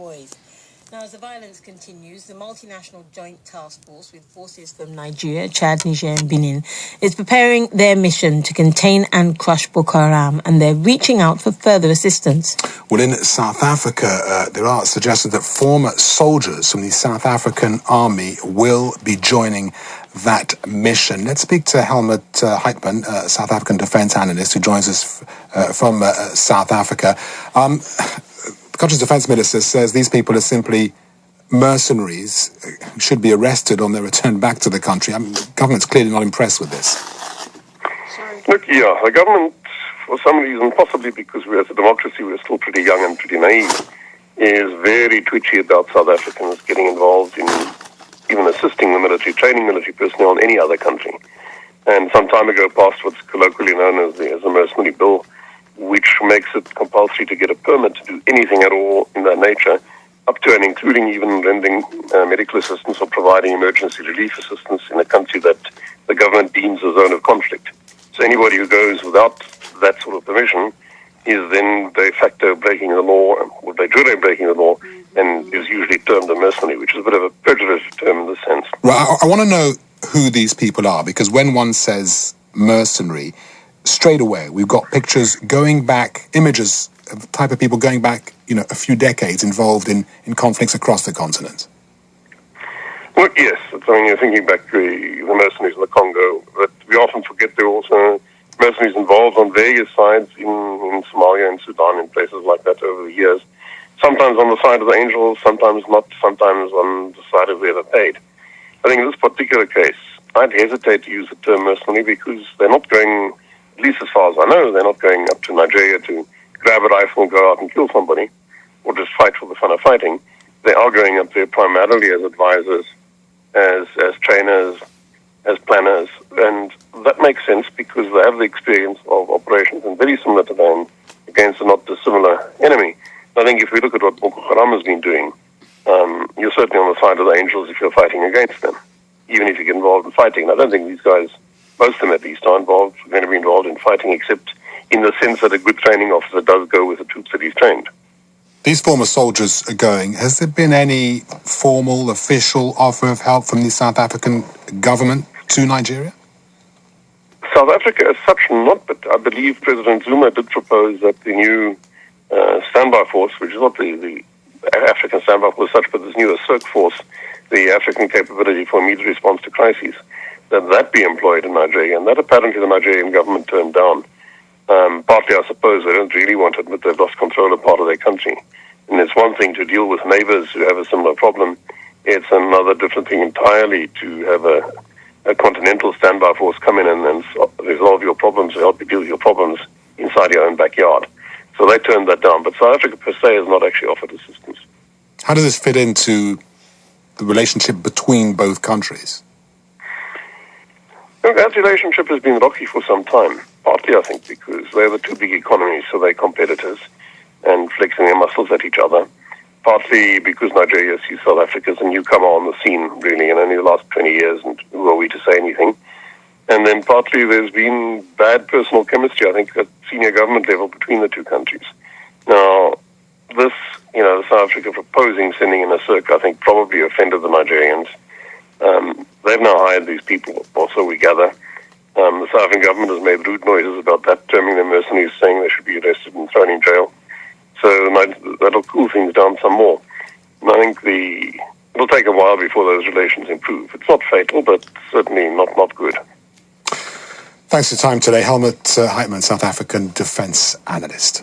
boys. Now, as the violence continues, the multinational joint task force with forces from Nigeria, Chad, Niger and Benin is preparing their mission to contain and crush Boko Haram, and they're reaching out for further assistance. Well, in South Africa, there are suggestions that former soldiers from the South African army will be joining that mission. Let's speak to Helmut Heitman, South African defence analyst, who joins us from South Africa. The country's defence minister says these people are simply mercenaries who should be arrested on their return back to the country. I mean, the government's clearly not impressed with this. Look, yeah, the government, for some reason, possibly because as a democracy we're still pretty young and pretty naive, is very twitchy about South Africans getting involved in even assisting the military, training military personnel in any other country. And some time ago passed what's colloquially known as the mercenary bill, which makes it compulsory to get a permit to do anything at all in that nature, up to and including even rendering medical assistance or providing emergency relief assistance in a country that the government deems a zone of conflict. So anybody who goes without that sort of permission is then de facto breaking the law, or de jure breaking the law, and is usually termed a mercenary, which is a bit of a pejorative term in this sense. Well, I want to know who these people are, because when one says mercenary, straight away we've got pictures going back, images of the type of people going back, a few decades involved in conflicts across the continent. Well, yes. You're thinking back to the mercenaries in the Congo, but we often forget there are also mercenaries involved on various sides in Somalia and Sudan and places like that over the years. Sometimes on the side of the angels, sometimes not, sometimes on the side of where they're paid. I think in this particular case, I'd hesitate to use the term mercenary because they're not going, at least as far as I know, they're not going up to Nigeria to grab a rifle and go out and kill somebody or just fight for the fun of fighting. They are going up there primarily as advisors, as trainers, as planners, and that makes sense because they have the experience of operations and very similar to them against a not dissimilar enemy. I think if we look at what Boko Haram has been doing, you're certainly on the side of the angels if you're fighting against them, even if you get involved in fighting. I don't think these guys, most of them at least, are going to be involved in fighting, except in the sense that a good training officer does go with the troops that he's trained. These former soldiers are going. Has there been any formal, official offer of help from the South African government to Nigeria? South Africa as such not, but I believe President Zuma did propose that the new standby force, which is not the African standby force as such, but this new ASERC force, the African capability for immediate response to crises, that be employed in Nigeria, and that apparently the Nigerian government turned down. Partly, I suppose, they don't really want to admit they've lost control of part of their country. And it's one thing to deal with neighbors who have a similar problem. It's another different thing entirely to have a continental standby force come in and resolve your problems, or help you deal with your problems inside your own backyard. So they turned that down. But South Africa per se has not actually offered assistance. How does this fit into the relationship between both countries? Look, that relationship has been rocky for some time. Partly, I think, because they're the two big economies, so they're competitors and flexing their muscles at each other. Partly because Nigeria sees South Africa as a newcomer on the scene, really, in only the last 20 years, and who are we to say anything? And then partly there's been bad personal chemistry, I think, at senior government level between the two countries. Now, this, South Africa proposing sending in ASERC, I think, probably offended the Nigerians. They've now hired these people, also we gather. The South African government has made rude noises about that, terming them mercenaries, saying they should be arrested and thrown in jail. So that'll cool things down some more. And I think it'll take a while before those relations improve. It's not fatal, but certainly not good. Thanks for your time today. Helmut Heitman, South African defence analyst.